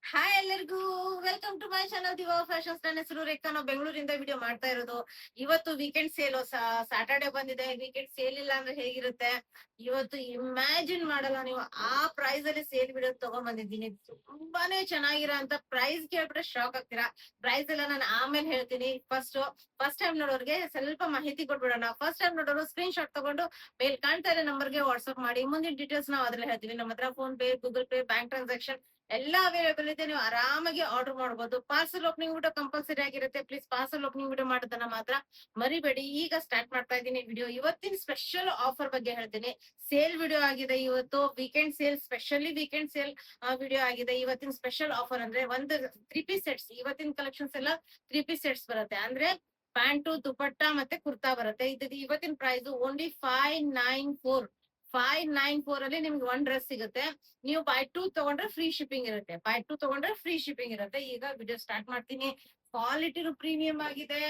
Hi ಎಲ್ಲರಿಗೂ, welcome to my channel Diva Fashions. ನನ್ನ ಹೆಸರು ರೇಖಾ. ನಾವು ಬೆಂಗಳೂರಿಂದ ವಿಡಿಯೋ ಮಾಡ್ತಾ ಇರೋದು. ಇವತ್ತು ವೀಕೆಂಡ್ ಸೇಲ್, ಸ್ಯಾಟರ್ಡೆ ಬಂದಿದೆ. ವೀಕೆಂಡ್ ಸೇಲ್ ಇಲ್ಲ ಅಂದ್ರೆ ಹೇಗಿರುತ್ತೆ? ಇವತ್ತು ಇಮ್ಯಾಜಿನ್ ಮಾಡಲ್ಲ ನೀವು, ಆ ಪ್ರೈಸ್ ಅಲ್ಲಿ ಸೇಲ್ ವಿಡಿಯೋ ತಗೊಂಡ್ ಬಂದಿದ್ದೀನಿ. ತುಂಬಾನೇ ಚೆನ್ನಾಗಿರೋ ಅಂತ ಪ್ರೈಸ್ ಕೇಳ್ಬಿಟ್ರೆ ಶಾಕ್ ಆಗ್ತೀರಾ. ಪ್ರೈಸ್ ಎಲ್ಲ ನಾನು ಆಮೇಲೆ ಹೇಳ್ತೀನಿ. ಫಸ್ಟ್ ಟೈಮ್ ನೋಡೋರ್ಗೆ ಸ್ವಲ್ಪ ಮಾಹಿತಿ ಕೊಟ್ಬಿಡೋಣ. ಫಸ್ಟ್ ಟೈಮ್ ನೋಡೋರು ಸ್ಕ್ರೀನ್ ಶಾಟ್ ತಗೊಂಡು ಮೇಲ್ ಕಾಣ್ತಾ ಇರೋ ನಂಬರ್ಗೆ ವಾಟ್ಸ್ಆಪ್ ಮಾಡಿ. ಮುಂದಿನ ಡೀಟೇಲ್ಸ್ ನಾವು ಅದ್ರಲ್ಲಿ ಹೇಳ್ತೀವಿ. ನಮ್ಮ ಹತ್ರ phone pay, Google pay, bank transaction ಎಲ್ಲಾ ಅವೈಲೇಬಲ್ ಇದೆ. ನೀವು ಆರಾಮಾಗಿ ಆರ್ಡರ್ ಮಾಡಬಹುದು. ಪಾರ್ಸಲ್ ಓಪನಿಂಗ್ ವಿಡಿಯೋ ಕಂಪಲ್ಸರಿ ಆಗಿರುತ್ತೆ. ಪ್ಲೀಸ್ ಪಾರ್ಸಲ್ ಓಪನಿಂಗ್ ವಿಡಿಯೋ ಮಾಡೋದನ್ನ ಮಾತ್ರ ಮರಿಬೇಡಿ. ಈಗ ಸ್ಟಾರ್ಟ್ ಮಾಡ್ತಾ ಇದ್ದೀನಿ ವಿಡಿಯೋ. ಇವತ್ತಿನ ಸ್ಪೆಷಲ್ ಆಫರ್ ಬಗ್ಗೆ ಹೇಳ್ತೀನಿ. ಸೇಲ್ ವಿಡಿಯೋ ಆಗಿದೆ ಇವತ್ತು. Weekend sale, specially weekend sale video ಆಗಿದೆ. ಇವತ್ತಿನ ಸ್ಪೆಷಲ್ ಆಫರ್ ಅಂದ್ರೆ ಒಂದು 3 ಪೀಸ್ ಸೆಟ್ಸ್. ಇವತ್ತಿನ ಕಲೆಕ್ಷನ್ಸ್ ಎಲ್ಲ 3 ಪೀಸ್ ಸೆಟ್ಸ್ ಬರುತ್ತೆ. ಅಂದ್ರೆ ಪ್ಯಾಂಟು, ದುಪಟ್ಟ ಮತ್ತೆ ಕುರ್ತಾ ಬರುತ್ತೆ. ಇವತ್ತಿನ ಪ್ರೈಸ್ ಓನ್ಲಿ 594 ಅಲ್ಲಿ ನಿಮ್ಗೆ 1 ಡ್ರೆಸ್ ಸಿಗುತ್ತೆ. ನೀವು ಬೈ 2 ತಗೊಂಡ್ರೆ ಫ್ರೀ ಶಿಪ್ಪಿಂಗ್ ಇರುತ್ತೆ. ಈಗ ವಿಡಿಯೋ ಸ್ಟಾರ್ಟ್ ಮಾಡ್ತೀನಿ. ಕ್ವಾಲಿಟಿನು ಪ್ರೀಮಿಯಂ ಆಗಿದೆ.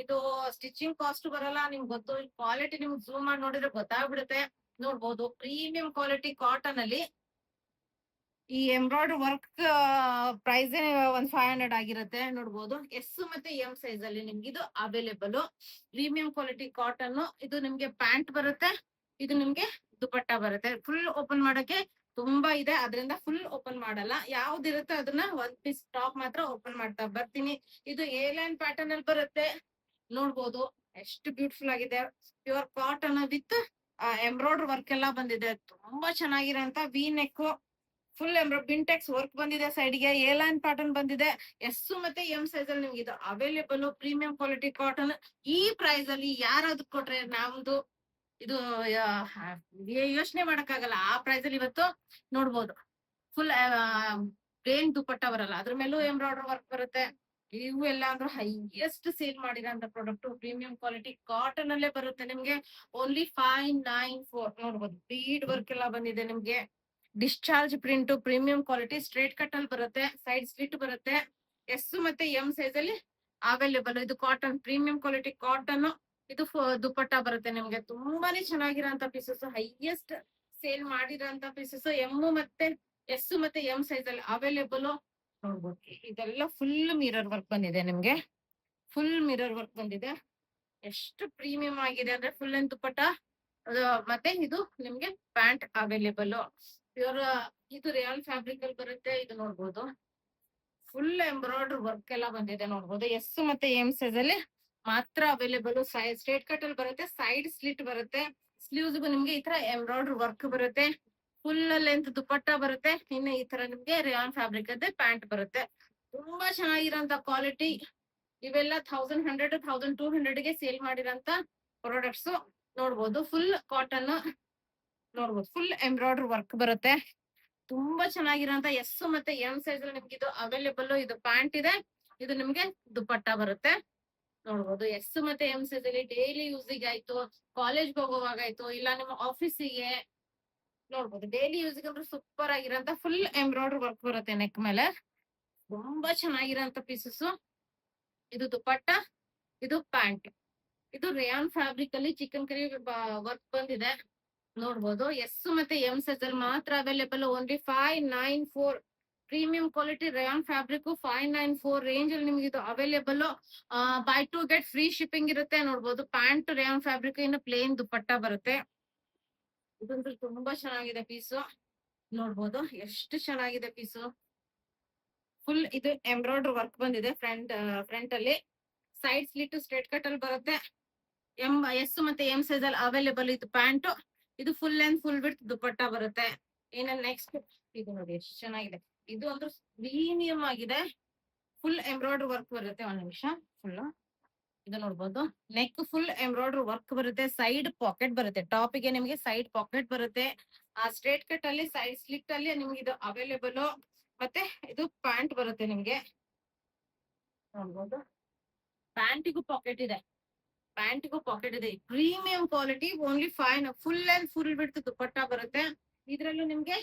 ಇದು ಸ್ಟಿಚಿಂಗ್ ಕಾಸ್ಟ್ ಬರಲ್ಲ. ನಿಮ್ಗೆ ಗೊತ್ತು, ಕ್ವಾಲಿಟಿ ನಿಮ್ಗೆ ಝೂಮ್ ಮಾಡಿ ನೋಡಿದ್ರೆ ಗೊತ್ತಾಗ್ಬಿಡುತ್ತೆ. ನೋಡ್ಬೋದು, ಪ್ರೀಮಿಯಂ ಕ್ವಾಲಿಟಿ ಕಾಟನ್ ಅಲ್ಲಿ ಈ ಎಂಬ್ರಾಯ್ಡರಿ ವರ್ಕ್ ಪ್ರೈಸ್ ಒಂದ್ 500 ಆಗಿರುತ್ತೆ. ನೋಡ್ಬೋದು, ಎಸ್ ಮತ್ತೆ ಎಂ ಸೈಜ್ ಅಲ್ಲಿ ನಿಮ್ಗೆ ಇದು ಅವೈಲೇಬಲ್. Premium quality cotton. ಇದು ನಿಮ್ಗೆ ಪ್ಯಾಂಟ್ ಬರುತ್ತೆ, ಇದು ನಿಮ್ಗೆ ದುಪಟ್ಟ ಬರುತ್ತೆ. ಫುಲ್ ಓಪನ್ ಮಾಡಕ್ಕೆ ತುಂಬಾ ಇದೆ, ಅದರಿಂದ ಫುಲ್ ಓಪನ್ ಮಾಡಲ್ಲ. ಯಾವ್ದಿರುತ್ತೆ ಅದನ್ನ 1 ಪೀಸ್ ಟಾಪ್ ಮಾತ್ರ ಓಪನ್ ಮಾಡ್ತಾ ಬರ್ತೀನಿ. ಇದು ಎ ಲೈನ್ ಪ್ಯಾಟರ್ನ್ ಅಲ್ಲಿ ಬರುತ್ತೆ. ನೋಡ್ಬೋದು ಎಷ್ಟು ಬ್ಯೂಟಿಫುಲ್ ಆಗಿದೆ. Pure cotton with embroidery work ಎಲ್ಲ ಬಂದಿದೆ. ತುಂಬಾ ಚೆನ್ನಾಗಿರೋಂತ ವಿ ನೆಕ್, ಫುಲ್ ಬಿಂಟೆಕ್ಸ್ ವರ್ಕ್ ಬಂದಿದೆ. ಸೈಡ್ಗೆ ಎ ಲೈನ್ ಪ್ಯಾಟರ್ನ್ ಬಂದಿದೆ. ಎಸ್ ಮತ್ತೆ ಎಂ ಸೈಜ್ ಅಲ್ಲಿ ನಿಮ್ಗೆ ಇದು ಅವೈಲೇಬಲ್. ಪ್ರೀಮಿಯಂ ಕ್ವಾಲಿಟಿ ಕಾಟನ್ ಈ ಪ್ರೈಸ್ ಅಲ್ಲಿ ಯಾರಾದ್ರೂ ಕೊಟ್ರೆ ನಮ್ದು ಇದು ಯೋಚನೆ ಮಾಡಕ್ಕಾಗಲ್ಲ. ಆ ಪ್ರೈಸ್ ಅಲ್ಲಿ ಇವತ್ತು ನೋಡ್ಬೋದು. ಫುಲ್ ಪ್ಲೇನ್ ದುಪಟ್ಟ ಬರಲ್ಲ, ಅದ್ರ ಮೇಲೂ ಎಂಬ್ರಾಯ್ಡರಿ ವರ್ಕ್ ಬರುತ್ತೆ. ಇವು ಎಲ್ಲ ಅಂದ್ರೆ ಹೈಯೆಸ್ಟ್ ಸೇಲ್ ಮಾಡಿರೋಂತ ಪ್ರಾಡಕ್ಟ್. ಪ್ರೀಮಿಯಂ ಕ್ವಾಲಿಟಿ ಕಾಟನ್ ಅಲ್ಲೇ ಬರುತ್ತೆ ನಿಮ್ಗೆ. ಓನ್ಲಿ 594. ನೋಡ್ಬೋದು, ಬೀಡ್ ವರ್ಕ್ ಎಲ್ಲ ಬಂದಿದೆ ನಿಮ್ಗೆ. Discharge print, premium quality, straight cut ಅಲ್ಲಿ ಬರುತ್ತೆ. ಸೈಡ್ ಸ್ಲಿಟ್ ಬರುತ್ತೆ. ಎಸ್ ಮತ್ತೆ ಎಂ ಸೈಜ್ ಅಲ್ಲಿ ಅವೈಲೇಬಲ್. ಇದು ಕಾಟನ್, ಪ್ರೀಮಿಯಂ ಕ್ವಾಲಿಟಿ ಕಾಟನ್. ಇದು ದುಪಟ್ಟ ಬರುತ್ತೆ ನಿಮ್ಗೆ. ತುಂಬಾನೇ ಚೆನ್ನಾಗಿರೋಂತ ಪೀಸಸ್, ಹೈಯೆಸ್ಟ್ ಸೇಲ್ ಮಾಡಿರೋಂತ ಪೀಸಸ್. ಎಸ್ ಮತ್ತೆ ಎಂ ಸೈಜ್ ಅಲ್ಲಿ ಅವೈಲೇಬಲ್. ನೋಡ್ಬೋದು, ಇದೆಲ್ಲ ಫುಲ್ ಮಿರರ್ ವರ್ಕ್ ಬಂದಿದೆ ನಿಮ್ಗೆ. ಫುಲ್ ಮಿರರ್ ವರ್ಕ್ ಬಂದಿದೆ. ಎಷ್ಟು ಪ್ರೀಮಿಯಂ ಆಗಿದೆ ಅಂದ್ರೆ ಫುಲ್ ಲೆಂತ್ ದುಪಟ್ಟ. ಮತ್ತೆ ಇದು ನಿಮ್ಗೆ ಪ್ಯಾಂಟ್ ಅವೈಲೇಬಲ್. ಪ್ಯೂರ್ ಇದು ರಿಯಲ್ ಫ್ಯಾಬ್ರಿಕ್ ಅಲ್ಲಿ ಬರುತ್ತೆ. ಇದು ನೋಡ್ಬೋದು, ಫುಲ್ ಎಂಬ್ರಾಯ್ಡರಿ ವರ್ಕ್ ಎಲ್ಲ ಬಂದಿದೆ. ನೋಡ್ಬೋದು, ಎಸ್ ಮತ್ತೆ ಎಂ ಸೈಜ್ ಅಲ್ಲಿ ಮಾತ್ರ ಅವೈಲೇಬಲ್. ಸ್ಟ್ರೇಟ್ ಕಟ್ ಅಲ್ಲಿ ಬರುತ್ತೆ. ಸೈಡ್ ಸ್ಲಿಟ್ ಬರುತ್ತೆ. ಸ್ಲೀವ್ಸ್ ನಿಮ್ಗೆ ಈ ತರ ಎಂಬ್ರಾಯ್ಡರಿ ವರ್ಕ್ ಬರುತ್ತೆ. ಫುಲ್ ಲೆಂತ್ ದುಪಟ್ಟ ಬರುತ್ತೆ. ಇನ್ನು ಈ ತರ ನಿಮ್ಗೆ ರಿಯಾನ್ ಫ್ಯಾಬ್ರಿಕ್ ಅದೇ ಪ್ಯಾಂಟ್ ಬರುತ್ತೆ. ತುಂಬಾ ಚೆನ್ನಾಗಿರೋಂತ ಕ್ವಾಲಿಟಿ. ಇವೆಲ್ಲ 1100, 1200 ಗೆ ಸೇಲ್ ಮಾಡಿರೋಂತ ಪ್ರಾಡಕ್ಟ್ಸ್. ನೋಡ್ಬೋದು, ಫುಲ್ ಕಾಟನ್. ನೋಡ್ಬೋದು, ಫುಲ್ ಎಂಬ್ರಾಯ್ಡರಿ ವರ್ಕ್ ಬರುತ್ತೆ. ತುಂಬಾ ಚೆನ್ನಾಗಿರೋಂತ ಎಸ್ ಮತ್ತೆ ಎಂ ಸೈಜ್ ಅಲ್ಲಿ ನಿಮ್ಗೆ ಇದು ಅವೈಲೇಬಲ್. ಇದು ಪ್ಯಾಂಟ್ ಇದೆ, ಇದು ನಿಮ್ಗೆ ದುಪಟ್ಟ ಬರುತ್ತೆ. ನೋಡ್ಬೋದು, ಎಸ್ ಮತ್ತೆ ಎಂ ಸೈಜ್ ಅಲ್ಲಿ ಡೈಲಿ ಯೂಸಿಗೆ ಆಯ್ತು, ಕಾಲೇಜ್ಗೆ ಹೋಗುವಾಗಾಯ್ತು, ಇಲ್ಲ ನಿಮ್ಮ ಆಫೀಸಿಗೆ. ನೋಡ್ಬೋದು, ಡೈಲಿ ಯೂಸಿಗೆ ಅಂದ್ರೆ ಸೂಪರ್ ಆಗಿರೋಂತ ಫುಲ್ ಎಂಬ್ರಾಯ್ಡರಿ ವರ್ಕ್ ಬರುತ್ತೆ ನೆಕ್ ಮೇಲೆ. ತುಂಬಾ ಚೆನ್ನಾಗಿರೋಂತ ಪೀಸಸ್. ಇದು ದುಪಟ್ಟ, ಇದು ಪ್ಯಾಂಟ್. ಇದು ರೇಯಾನ್ ಫ್ಯಾಬ್ರಿಕ್ ಅಲ್ಲಿ ಚಿಕನ್ ಕರಿ ವರ್ಕ್ ಬಂದಿದೆ. ನೋಡ್ಬೋದು, ಎಸ್ ಮತ್ತೆ ಎಂ ಸೈಜ್ ಅಲ್ಲಿ ಮಾತ್ರ available. Only 594. Premium quality rayon fabric 594 range ಅಲ್ಲಿ ನಿಮ್ಗೆ ಇದು available. By 2 get free shipping ಇರುತ್ತೆ. ನೋಡ್ಬೋದು, ಪ್ಯಾಂಟ್ ರೇಯಾನ್ ಫ್ಯಾಬ್ರಿಕ್, ಇನ್ನು ಪ್ಲೇನ್ ದುಪಟ್ಟ ಬರುತ್ತೆ. ಇದಂತೂ ತುಂಬಾ ಚೆನ್ನಾಗಿದೆ ಪೀಸು. ನೋಡ್ಬೋದು, ಎಷ್ಟು ಚೆನ್ನಾಗಿದೆ ಪೀಸು. ಫುಲ್ ಇದು ಎಂಬ್ರಾಯ್ಡರಿ ವರ್ಕ್ ಬಂದಿದೆ ಫ್ರಂಟ್ ಅಲ್ಲಿ. ಸೈಡ್ ಸ್ಲಿಟ್ ಸ್ಟ್ರೇಟ್ ಕಟ್ ಅಲ್ಲಿ ಬರುತ್ತೆ. ಎಸ್ ಮತ್ತೆ ಎಂ ಸೈಜ್ ಅಲ್ಲಿ ಅವೈಲೇಬಲ್. ಇದು ಪ್ಯಾಂಟ್, ಇದು full length full width dupatta ಬರುತ್ತೆ. ಇನ್ನು ನೆಕ್ಸ್ಟ್ ಇದು ನೋಡಿ, ಎಷ್ಟು ಚೆನ್ನಾಗಿದೆ. ಇದು ಅಂದ್ರೆ ಪ್ರೀಮಿಯಂ ಆಗಿದೆ. ಫುಲ್ ಎಂಬ್ರಾಯ್ಡರಿ ವರ್ಕ್ ಬರುತ್ತೆ. ಒಂದ್ ನಿಮಿಷ. ಫುಲ್ ಇದು ನೋಡ್ಬೋದು, ನೆಕ್ ಫುಲ್ ಎಂಬ್ರಾಯ್ಡರಿ ವರ್ಕ್ ಬರುತ್ತೆ. ಸೈಡ್ ಪಾಕೆಟ್ ಬರುತ್ತೆ. ಟಾಪ್ ಗೆ ನಿಮ್ಗೆ ಸೈಡ್ ಪಾಕೆಟ್ ಬರುತ್ತೆ. ಆ ಸ್ಟ್ರೇಟ್ ಕಟ್ ಅಲ್ಲಿ ಸೈಡ್ ಸ್ಲಿಟ್ ಅಲ್ಲಿ ನಿಮ್ಗೆ ಇದು ಅವೈಲೇಬಲ್. ಮತ್ತೆ ಇದು ಪ್ಯಾಂಟ್ ಬರುತ್ತೆ ನಿಮ್ಗೆ. ನೋಡ್ಬೋದು, ಪ್ಯಾಂಟಿಗೂ ಪಾಕೆಟ್ ಇದೆ. Premium quality. Only 5. Full and full ಬಿಡ್ತು ದುಪಟ್ಟ ಬರುತ್ತೆ. ಇದ್ರಲ್ಲೂ ನಿಮ್ಗೆ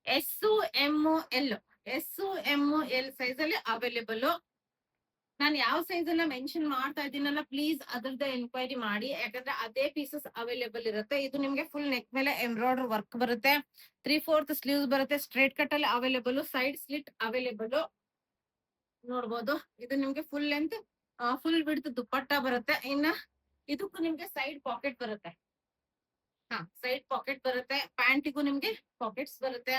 ಎಸ್ ಎಂ ಎಲ್ ಸೈಜ್ ಅಲ್ಲಿ ಅವೈಲೇಬಲ್. ನಾನು ಯಾವ ಸೈಜ್ ಅನ್ನ ಮೆನ್ಷನ್ ಮಾಡ್ತಾ ಇದ್ದೀನಲ್ಲ, ಪ್ಲೀಸ್ ಅದ್ರದ್ದು ಎನ್ಕ್ವೈರಿ ಮಾಡಿ, ಯಾಕಂದ್ರೆ ಅದೇ ಪೀಸಸ್ ಅವೈಲೇಬಲ್ ಇರುತ್ತೆ. ಇದು ನಿಮ್ಗೆ ಫುಲ್ ನೆಕ್ ಮೇಲೆ ಎಂಬ್ರಾಯ್ಡರ್ ವರ್ಕ್ ಬರುತ್ತೆ, 3/4 ಸ್ಲೀವ್ಸ್ ಬರುತ್ತೆ, ಸ್ಟ್ರೇಟ್ ಕಟ್ ಅಲ್ಲಿ ಅವೈಲೇಬಲ್, ಸೈಡ್ ಸ್ಲಿಟ್ ಅವೈಲೇಬಲ್ ನೋಡ್ಬೋದು. ಇದು ನಿಮ್ಗೆ full length full width dupatta ಬರುತ್ತೆ. ಇನ್ನ ಇದಕ್ಕೂ ನಿಮ್ಗೆ ಸೈಡ್ ಪಾಕೆಟ್ ಬರುತ್ತೆ. ಸೈಡ್ ಪಾಕೆಟ್ ಬರುತ್ತೆ. ಪ್ಯಾಂಟಿಗೂ ನಿಮ್ಗೆ ಪಾಕೆಟ್ಸ್ ಬರುತ್ತೆ.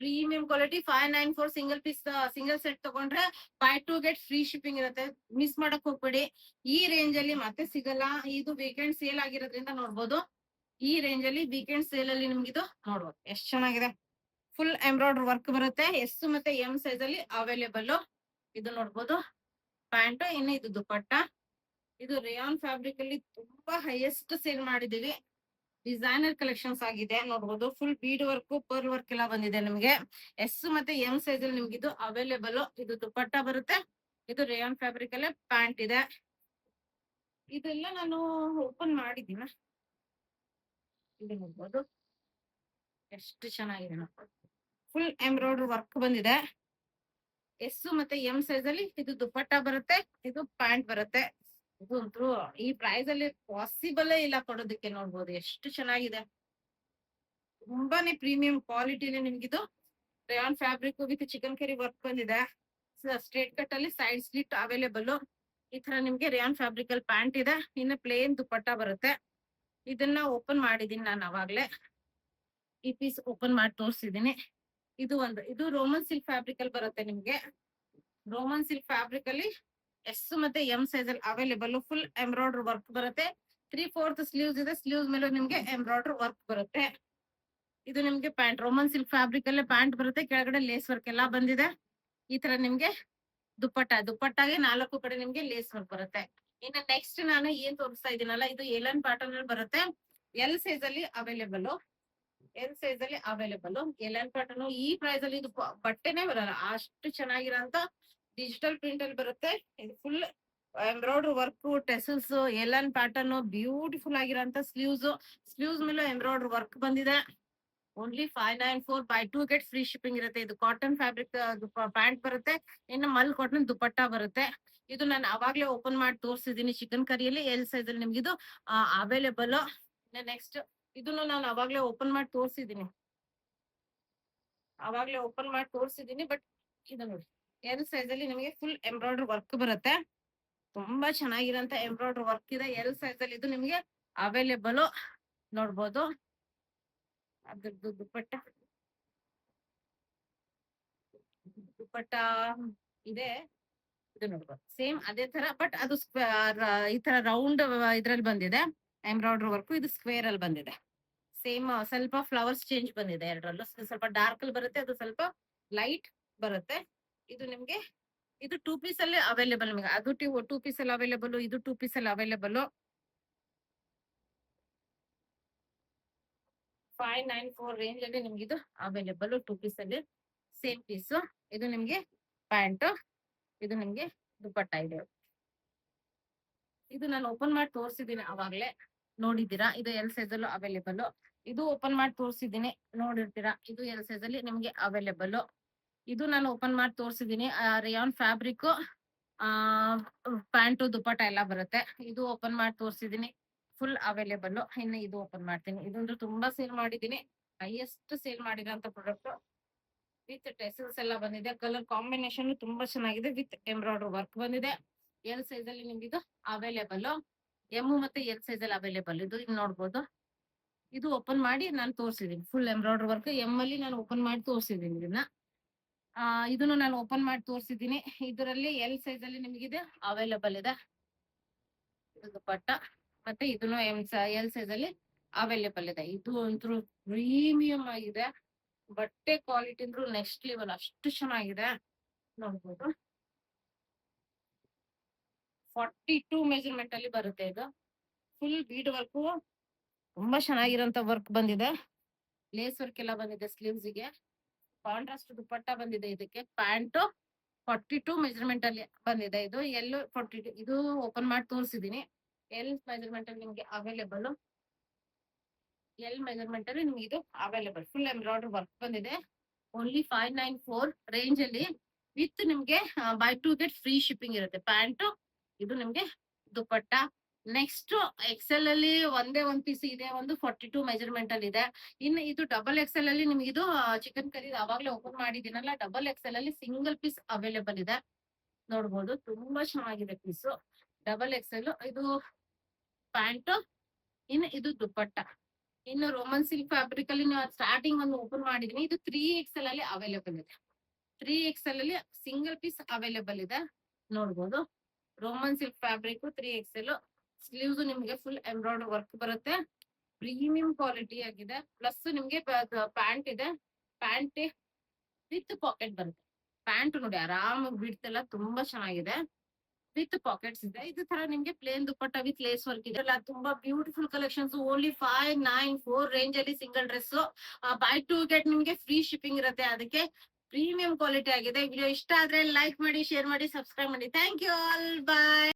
Premium quality 594 single piece single set ತಗೊಂಡ್ರೆ ಬೈ 2 ಗೆಟ್ ಫ್ರೀ ಶಿಪ್ಪಿಂಗ್ ಇರುತ್ತೆ. ಮಿಸ್ ಮಾಡಕ್ ಹೋಗ್ಬೇಡಿ. ಈ ರೇಂಜ್ ಅಲ್ಲಿ ಮತ್ತೆ ಸಿಗಲ್ಲ. ಇದು ವೀಕೆಂಡ್ ಸೇಲ್ ಆಗಿರೋದ್ರಿಂದ ನೋಡ್ಬೋದು. ಈ ರೇಂಜ್ ಅಲ್ಲಿ ವೀಕೆಂಡ್ ಸೇಲ್ ಅಲ್ಲಿ ನಿಮ್ಗೆ ಇದು ನೋಡ್ಬೋದು ಎಷ್ಟ್ ಚೆನ್ನಾಗಿದೆ. ಫುಲ್ ಎಂಬ್ರಾಯ್ಡರ್ ವರ್ಕ್ ಬರುತ್ತೆ. ಎಸ್ ಮತ್ತೆ ಎಂ ಸೈಜ್ ಅಲ್ಲಿ ಅವೈಲೇಬಲ್. ಇದು ನೋಡ್ಬೋದು ಪ್ಯಾಂಟ್. ಇನ್ನು ಇದು ದುಪ್ಪಟ್ಟ. ಇದು ರೇಯಾನ್ ಫ್ಯಾಬ್ರಿಕ್ ಅಲ್ಲಿ ತುಂಬಾ ಹೈಯೆಸ್ಟ್ ಸೇಲ್ ಮಾಡಿದೀವಿ. ಡಿಸೈನರ್ ಕಲೆಕ್ಷನ್ಸ್ ಆಗಿದೆ ನೋಡ್ಬೋದು. Full bead work pearl work ಎಲ್ಲ ಬಂದಿದೆ ನಿಮ್ಗೆ. ಎಸ್ ಮತ್ತೆ ಎಂ ಸೈಜ್ ಅಲ್ಲಿ ನಿಮ್ಗೆ ಇದು ಅವೈಲೇಬಲ್. ಇದು ದುಪ್ಪಟ್ಟ ಬರುತ್ತೆ. ಇದು ರೇಯಾನ್ ಫ್ಯಾಬ್ರಿಕ್ ಅಲ್ಲೇ ಪ್ಯಾಂಟ್ ಇದೆ. ಇದೆಲ್ಲ ನಾನು ಓಪನ್ ಮಾಡಿದ್ದೀನ. ಇದು ನೋಡ್ಬೋದು ಎಷ್ಟು ಚೆನ್ನಾಗಿದೆ. ಫುಲ್ ಎಂಬ್ರಾಯ್ಡರ್ ವರ್ಕ್ ಬಂದಿದೆ. ಎಸ್ ಮತ್ತೆ ಎಂ ಸೈಜ್ ಅಲ್ಲಿ ಇದು ದುಪ್ಪಟ್ಟ ಬರುತ್ತೆ. ಇದು ಪ್ಯಾಂಟ್ ಬರುತ್ತೆ. ಇದು ಅಂತೂ ಈ ಪ್ರೈಸ್ ಅಲ್ಲಿ ಪಾಸಿಬಲ್ ಇಲ್ಲ ಕೊಡೋದಕ್ಕೆ. ನೋಡ್ಬೋದು ಎಷ್ಟು ಚೆನ್ನಾಗಿದೆ. ತುಂಬಾನೇ ಪ್ರೀಮಿಯಂ ಕ್ವಾಲಿಟಿಲಿ ನಿಮ್ಗಿದು rayon fabric with chikankari work ಬಂದಿದೆ. ಸ್ಟ್ರೇಟ್ ಕಟ್ ಅಲ್ಲಿ ಸೈಡ್ ಸ್ಲಿಟ್ ಅವೈಲೇಬಲ್. ಈ ತರ ನಿಮ್ಗೆ ರೇಯಾನ್ ಫ್ಯಾಬ್ರಿಕ್ ಅಲ್ಲಿ ಪ್ಯಾಂಟ್ ಇದೆ. ಇನ್ನು ಪ್ಲೇನ್ ದುಪ್ಪಟ್ಟ ಬರುತ್ತೆ. ಇದನ್ನ ಓಪನ್ ಮಾಡಿದೀನಿ ನಾನು ಅವಾಗ್ಲೇ. ಈ ಪೀಸ್ ಓಪನ್ ಮಾಡಿ ತೋರಿಸಿದೀನಿ. ಇದು ರೋಮನ್ ಸಿಲ್ಕ್ ಫ್ಯಾಬ್ರಿಕ್ ಅಲ್ಲಿ ಬರುತ್ತೆ ನಿಮ್ಗೆ. ರೋಮನ್ ಸಿಲ್ಕ್ ಫ್ಯಾಬ್ರಿಕ್ ಅಲ್ಲಿ ಎಸ್ ಮತ್ತೆ ಎಂ ಸೈಜ್ ಅಲ್ಲಿ ಅವೈಲೇಬಲ್. ಫುಲ್ ಎಂಬ್ರಾಯ್ಡರ್ ವರ್ಕ್ ಬರುತ್ತೆ. 3/4 ಸ್ಲೀವ್ಸ್ ಇದೆ. ಸ್ಲೀವ್ಸ್ ಮೇಲೆ ನಿಮ್ಗೆ ಎಂಬ್ರಾಯ್ಡರ್ ವರ್ಕ್ ಬರುತ್ತೆ. ಇದು ನಿಮ್ಗೆ ಪ್ಯಾಂಟ್. ರೋಮನ್ ಸಿಲ್ಕ್ ಫ್ಯಾಬ್ರಿಕ್ ಅಲ್ಲೇ ಪ್ಯಾಂಟ್ ಬರುತ್ತೆ. ಕೆಳಗಡೆ ಲೇಸ್ ವರ್ಕ್ ಎಲ್ಲ ಬಂದಿದೆ. ಈ ತರ ನಿಮ್ಗೆ ದುಪ್ಪಟ್ಟಾಗೆ 4 ಕಡೆ ನಿಮ್ಗೆ ಲೇಸ್ ವರ್ಕ್ ಬರುತ್ತೆ. ಇನ್ನು ನೆಕ್ಸ್ಟ್ ನಾನು ಏನ್ ತೋರಿಸ್ತಾ ಇದೀನಲ್ಲ, ಇದು ಏಲನ್ ಪ್ಯಾಟರ್ನ್ ಅಲ್ಲಿ ಬರುತ್ತೆ. ಎಲ್ ಸೈಜ್ ಅಲ್ಲಿ ಅವೈಲೇಬಲ್. ಏಲನ್ ಪ್ಯಾಟರ್ನ್ ಈ ಪ್ರೈಸ್ ಅಲ್ಲಿ ಇದು ಬಟ್ಟೆನೆ ಬರಲ್ಲ, ಅಷ್ಟು ಚೆನ್ನಾಗಿರೋಂತ ಡಿಜಿಟಲ್ ಪ್ರಿಂಟ್ ಅಲ್ಲಿ ಬರುತ್ತೆ. ಇದು full embroider work, tassels, A line pattern, beautiful ಆಗಿರೋಂತ ಸ್ಲೀವ್ಸ್ ಮೇಲೆ ಎಂಬ್ರಾಯ್ಡರ್ ವರ್ಕ್ ಬಂದಿದೆ. Only 594 buy 2 get free shipping ಇರುತ್ತೆ. ಇದು ಕಾಟನ್ ಫ್ಯಾಬ್ರಿಕ್ ಪ್ಯಾಂಟ್ ಬರುತ್ತೆ. ಇನ್ನು ಮಲ್ ಕಾಟನ್ ದುಪ್ಪಟ್ಟ ಬರುತ್ತೆ. ಇದು ನಾನು ಅವಾಗ್ಲೇ ಓಪನ್ ಮಾಡಿ ತೋರಿಸಿದೀನಿ ಚಿಕನ್ ಕರಿಯಲ್ಲಿ. ಎಲ್ ಸೈಜ್ ಅಲ್ಲಿ ನಿಮ್ಗೆ ಇದು ಅವೈಲೇಬಲ್. ನೆಕ್ಸ್ಟ್ ಇದನ್ನು ನಾನು ಅವಾಗ್ಲೇ ಓಪನ್ ಮಾಡಿ ತೋರಿಸಿದೀನಿ. ಬಟ್ ಇದು ನೋಡಿ ಎಲ್ ಸೈಜ್ ಅಲ್ಲಿ ನಿಮಗೆ ಫುಲ್ ಎಂಬ್ರಾಯ್ಡರ್ ವರ್ಕ್ ಬರುತ್ತೆ. ತುಂಬಾ ಚೆನ್ನಾಗಿರೋಂತ ಎಂಬ್ರಾಯ್ಡರ್ ವರ್ಕ್ ಇದೆ. ಎಲ್ ಸೈಜ್ ಅಲ್ಲಿ ಇದು ನಿಮ್ಗೆ ಅವೈಲೇಬಲ್ ನೋಡ್ಬೋದು. ಅದ್ರದ್ದು ದುಪ್ಪಟ್ಟ ಇದೆ. ಇದು ನೋಡ್ಬೋದು ಸೇಮ್ ಅದೇ ತರ, ಬಟ್ ಅದು ಈ ತರ ರೌಂಡ್ ಇದ್ರಲ್ಲಿ ಬಂದಿದೆ ಎಂಬ್ರಾಯ್ಡರ್ ವರ್ಕ್. ಇದು ಸ್ಕ್ವೇರ್ ಅಲ್ಲಿ ಬಂದಿದೆ. ಸೇಮ್ ಸ್ವಲ್ಪ ಫ್ಲವರ್ಸ್ ಚೇಂಜ್ ಬಂದಿದೆ ಎರಡರಲ್ಲೂ. ಸ್ವಲ್ಪ ಡಾರ್ಕ್ ಅಲ್ಲಿ ಬರುತ್ತೆ, ಅದು ಸ್ವಲ್ಪ ಲೈಟ್ ಬರುತ್ತೆ. ಇದು ನಿಮ್ಗೆ ಇದು 2 ಪೀಸ್ ಅಲ್ಲಿ ಅವೈಲೇಬಲ್ ನಿಮಗೆ. ಅದು 2 ಪೀಸ್ ಅಲ್ಲಿ ಅವೈಲೇಬಲ್. ಇದು 2 ಪೀಸ್ ಅಲ್ಲಿ ಅವೈಲೇಬಲ್. 594 ರೇಂಜ್ ಅಲ್ಲಿ ನಿಮ್ಗೆ ಇದು ಅವೈಲೇಬಲ್ 2 ಪೀಸ್ ಅಲ್ಲಿ. Same piece. ಇದು ನಿಮ್ಗೆ ಪ್ಯಾಂಟ್. ಇದು ನಿಮ್ಗೆ ದುಪ್ಪಟ್ಟ ಇದೆ. ಇದು ನಾನು ಓಪನ್ ಮಾಡಿ ತೋರಿಸಿದೀನಿ ಅವಾಗ್ಲೇ, ನೋಡಿದ್ದೀರಾ. ಇದು ಎಲ್ ಸೈಜ್ ಅಲ್ಲೂ ಅವೈಲೇಬಲ್. ಇದು ಓಪನ್ ಮಾಡಿ ತೋರಿಸಿದೀನಿ, ನೋಡಿರ್ತೀರಾ. ಇದು ಎಲ್ ಸೈಜ್ ಅಲ್ಲಿ ನಿಮ್ಗೆ ಅವೈಲೇಬಲ್. ಇದು ನಾನು ಓಪನ್ ಮಾಡಿ ತೋರಿಸಿದೀನಿ. ರೇಯಾನ್ ಫ್ಯಾಬ್ರಿಕ್ ಪ್ಯಾಂಟು ದುಪ್ಪಟ್ಟ ಎಲ್ಲ ಬರುತ್ತೆ. ಇದು ಓಪನ್ ಮಾಡಿ ತೋರಿಸಿದೀನಿ, ಫುಲ್ ಅವೈಲೇಬಲ್. ಇನ್ನು ಇದು ಓಪನ್ ಮಾಡ್ತೀನಿ. ಇದೊಂದು ತುಂಬಾ ಸೇಲ್ ಮಾಡಿದೀನಿ, ಹೈಯೆಸ್ಟ್ ಸೇಲ್ ಮಾಡಿರೋಂತ ಪ್ರಾಡಕ್ಟ್. ವಿತ್ ಟೆಸಲ್ಸ್ ಎಲ್ಲ ಬಂದಿದೆ. ಕಲರ್ ಕಾಂಬಿನೇಷನ್ ತುಂಬಾ ಚೆನ್ನಾಗಿದೆ. ವಿತ್ ಎಂಬ್ರಾಯ್ಡರ್ ವರ್ಕ್ ಬಂದಿದೆ. ಎಲ್ ಸೈಜ್ ಅಲ್ಲಿ ನಿಮ್ಗೆ ಇದು ಅವೈಲೇಬಲ್. ಎಂ ಮತ್ತೆ ಎಲ್ ಸೈಜ್ ಅಲ್ಲಿ ಅವೈಲೇಬಲ್. ಇದು ಈಗ ನೋಡ್ಬೋದು. ಇದು ಓಪನ್ ಮಾಡಿ ನಾನು ತೋರಿಸಿದೀನಿ. ಫುಲ್ ಎಂಬ್ರಾಯ್ಡರ್ ವರ್ಕ್ ಎಂ ಅಲ್ಲಿ ನಾನು ಓಪನ್ ಮಾಡಿ ತೋರಿಸಿದೀನಿ ಇದನ್ನ. ಇದನ್ನು ನಾನು ಓಪನ್ ಮಾಡಿ ತೋರಿಸಿದೀನಿ. ಇದರಲ್ಲಿ ಎಲ್ ಸೈಜ್ ಅಲ್ಲಿ ನಿಮ್ಗೆ ಇದು ಅವೈಲೇಬಲ್ ಇದೆ. ಇದು ದುಪ್ಪಟ್ಟ. ಮತ್ತೆ ಇದನ್ನು ಎಲ್ ಸೈಜ್ ಅಲ್ಲಿ ಅವೈಲೇಬಲ್ ಇದೆ. ಇದು ಅಂತೂ ಪ್ರೀಮಿಯಂ ಆಗಿದೆ. ಬಟ್ಟೆ ಕ್ವಾಲಿಟಿ ಅಂದ್ರೂ ನೆಕ್ಸ್ಟ್ ಲೆವೆಲ್, ಅಷ್ಟು ಚೆನ್ನಾಗಿದೆ ನೋಡ್ಬೋದು. 42 ಮೆಜರ್ಮೆಂಟ್ ಅಲ್ಲಿ ಬರುತ್ತೆ. ಇದು ಫುಲ್ ಬೀಡ್ ವರ್ಕ್, ತುಂಬಾ ಚೆನ್ನಾಗಿರೋಂತ ವರ್ಕ್ ಬಂದಿದೆ. ಲೇಸ್ ವರ್ಕ್ ಎಲ್ಲ ಬಂದಿದೆ ಸ್ಲೀವ್ಸ್ ಗೆ. ಕಾಂಟ್ರಾಸ್ಟ್ ದುಪ್ಪಟ್ಟ ಬಂದಿದೆ. ಇದಕ್ಕೆ ಪ್ಯಾಂಟ್ 42 ಮೆಜರ್ಮೆಂಟ್ ಅಲ್ಲಿ ಬಂದಿದೆ. ಇದು ಎಲ್ 42. ಇದು ಓಪನ್ ಮಾಡಿ ತೋರಿಸಿದೀನಿ. ಎಲ್ ಮೆಜರ್ಮೆಂಟ್ ಅಲ್ಲಿ ನಿಮ್ಗೆ ಅವೈಲೇಬಲ್. ಎಲ್ ಮೆಜರ್ಮೆಂಟ್ ಅಲ್ಲಿ ನಿಮ್ಗೆ ಇದು ಅವೈಲೇಬಲ್. ಫುಲ್ ಎಂಬ್ರಾಯ್ಡರ್ ವರ್ಕ್ ಬಂದಿದೆ. ಓನ್ಲಿ 594 ರೇಂಜ್ ಅಲ್ಲಿ ವಿತ್ ನಿಮ್ಗೆ by two get free shipping ಇರುತ್ತೆ. ಪ್ಯಾಂಟ್ ಇದು ನಿಮ್ಗೆ ದುಪ್ಪಟ್ಟ. ನೆಕ್ಸ್ಟ್ ಎಕ್ಸೆಲ್ ಅಲ್ಲಿ ಒಂದೇ ಒಂದ್ ಪೀಸ್ ಇದೆ, ಒಂದು 42 ಮೆಜರ್ಮೆಂಟ್ ಅಲ್ಲಿ ಇದೆ. ಇನ್ನು ಇದು ಡಬಲ್ ಎಕ್ಸೆಲ್ ಅಲ್ಲಿ ನಿಮ್ಗೆ ಇದು ಚಿಕನ್ ಕರಿ ಅವಾಗ್ಲೇ ಓಪನ್ ಮಾಡಿದೀನಲ್ಲ, ಡಬಲ್ ಎಕ್ಸೆಲ್ ಅಲ್ಲಿ ಸಿಂಗಲ್ ಪೀಸ್ ಅವೈಲೇಬಲ್ ಇದೆ. ನೋಡ್ಬೋದು ತುಂಬಾ ಚೆನ್ನಾಗಿದೆ ಪೀಸ್. ಡಬಲ್ ಎಕ್ಸೆಲ್ ಇದು ಪ್ಯಾಂಟ್, ಇನ್ನು ಇದು ದುಪ್ಪಟ್ಟ. ಇನ್ನು ರೋಮನ್ ಸಿಲ್ಕ್ ಫ್ಯಾಬ್ರಿಕ್ ಅಲ್ಲಿ ನೀವು ಸ್ಟಾರ್ಟಿಂಗ್ ಒಂದು ಓಪನ್ ಮಾಡಿದೀನಿ, ಇದು 3XL ಅಲ್ಲಿ ಅವೈಲೇಬಲ್ ಇದೆ. 3XL ಅಲ್ಲಿ ಸಿಂಗಲ್ ಪೀಸ್ ಅವೈಲೇಬಲ್ ಇದೆ. ನೋಡ್ಬೋದು Roman silk fabric 3XL. Sleeves ನಿಮ್ಗೆ ಫುಲ್ ಎಂಬ್ರಾಯ್ಡರಿ ವರ್ಕ್ ಬರುತ್ತೆ, ಪ್ರೀಮಿಯಂ ಕ್ವಾಲಿಟಿ ಆಗಿದೆ. ಪ್ಲಸ್ ನಿಮ್ಗೆ ಪ್ಯಾಂಟ್ ಇದೆ, ಪ್ಯಾಂಟ್ ವಿತ್ ಪಾಕೆಟ್ ಬರುತ್ತೆ. ಪ್ಯಾಂಟ್ ನೋಡಿ ಆರಾಮಾಗಿ ಬಿಡ್ತೆಲ್ಲ ತುಂಬಾ ಚೆನ್ನಾಗಿದೆ, ವಿತ್ ಪಾಕೆಟ್ಸ್ ಇದೆ. ಇದು ತರ ನಿಮ್ಗೆ plain dupatta with lace work ಇದೆ. ತುಂಬಾ ಬ್ಯೂಟಿಫುಲ್ ಕಲೆಕ್ಷನ್ಸ್, ಓನ್ಲಿ 594 ರೇಂಜ್ ಅಲ್ಲಿ single dress. Buy two get ನಿಮ್ಗೆ ಫ್ರೀ ಶಿಪ್ಪಿಂಗ್ ಇರುತ್ತೆ. ಅದಕ್ಕೆ ಪ್ರೀಮಿಯಂ ಕ್ವಾಲಿಟಿ ಆಗಿದೆ. ವಿಡಿಯೋ ಇಷ್ಟ ಆದ್ರೆ ಲೈಕ್ ಮಾಡಿ, ಶೇರ್ ಮಾಡಿ, ಸಬ್ಸ್ಕ್ರೈಬ್ ಮಾಡಿ. Thank you all, bye.